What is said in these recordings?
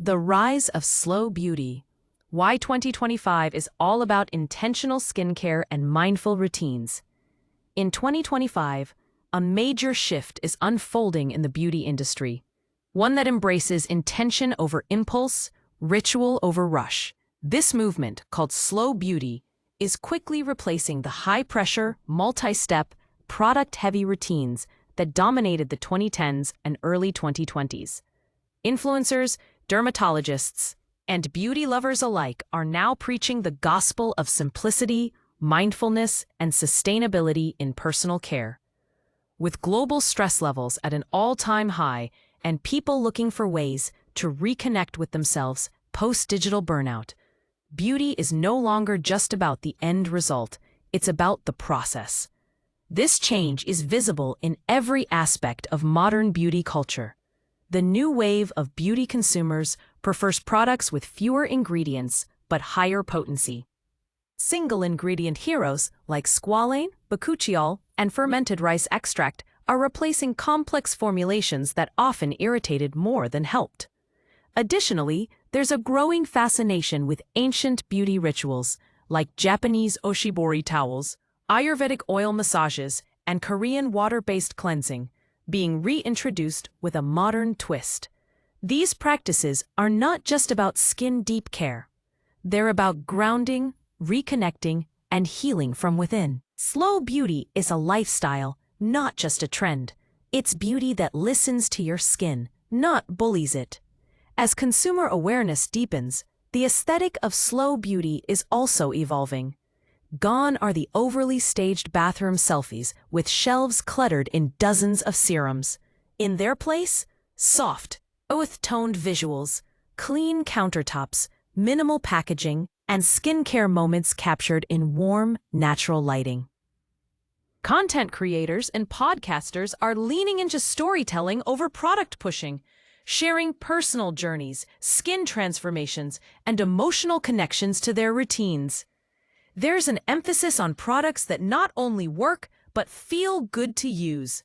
The rise of slow beauty. Why 2025 is all about intentional skincare and mindful routines. In 2025, a major shift is unfolding in the beauty industry, one that embraces intention over impulse, ritual over rush. This movement, called slow beauty, is quickly replacing the high-pressure, multi-step, product-heavy routines that dominated the 2010s and early 2020s. Influencers, dermatologists, and beauty lovers alike are now preaching the gospel of simplicity, mindfulness, and sustainability in personal care. With global stress levels at an all-time high and people looking for ways to reconnect with themselves post-digital burnout, beauty is no longer just about the end result, it's about the process. This change is visible in every aspect of modern beauty culture. The new wave of beauty consumers prefers products with fewer ingredients but higher potency. Single-ingredient heroes like squalane, bakuchiol, and fermented rice extract are replacing complex formulations that often irritated more than helped. Additionally, there's a growing fascination with ancient beauty rituals like Japanese oshibori towels, Ayurvedic oil massages, and Korean water-based cleansing, being reintroduced with a modern twist. These practices are not just about skin-deep care. They're about grounding, reconnecting, and healing from within. Slow beauty is a lifestyle, not just a trend. It's beauty that listens to your skin, not bullies it. As consumer awareness deepens, the aesthetic of slow beauty is also evolving. Gone are the overly staged bathroom selfies with shelves cluttered in dozens of serums. In their place, soft, earth-toned visuals, clean countertops, minimal packaging, and skincare moments captured in warm, natural lighting. Content creators and podcasters are leaning into storytelling over product pushing, sharing personal journeys, skin transformations, and emotional connections to their routines. There's an emphasis on products that not only work, but feel good to use.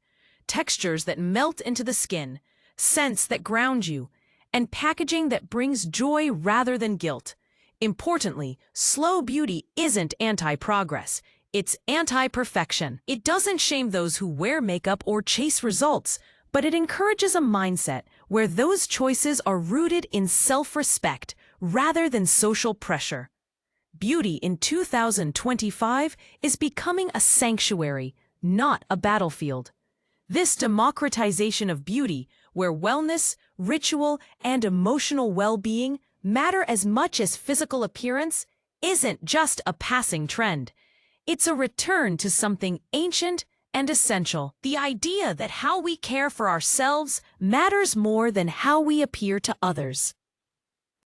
Textures that melt into the skin, scents that ground you, and packaging that brings joy rather than guilt. Importantly, slow beauty isn't anti-progress. It's anti-perfection. It doesn't shame those who wear makeup or chase results, but it encourages a mindset where those choices are rooted in self-respect rather than social pressure. Beauty in 2025 is becoming a sanctuary, not a battlefield. This democratization of beauty, where wellness, ritual, and emotional well-being matter as much as physical appearance, isn't just a passing trend. It's a return to something ancient and essential. The idea that how we care for ourselves matters more than how we appear to others.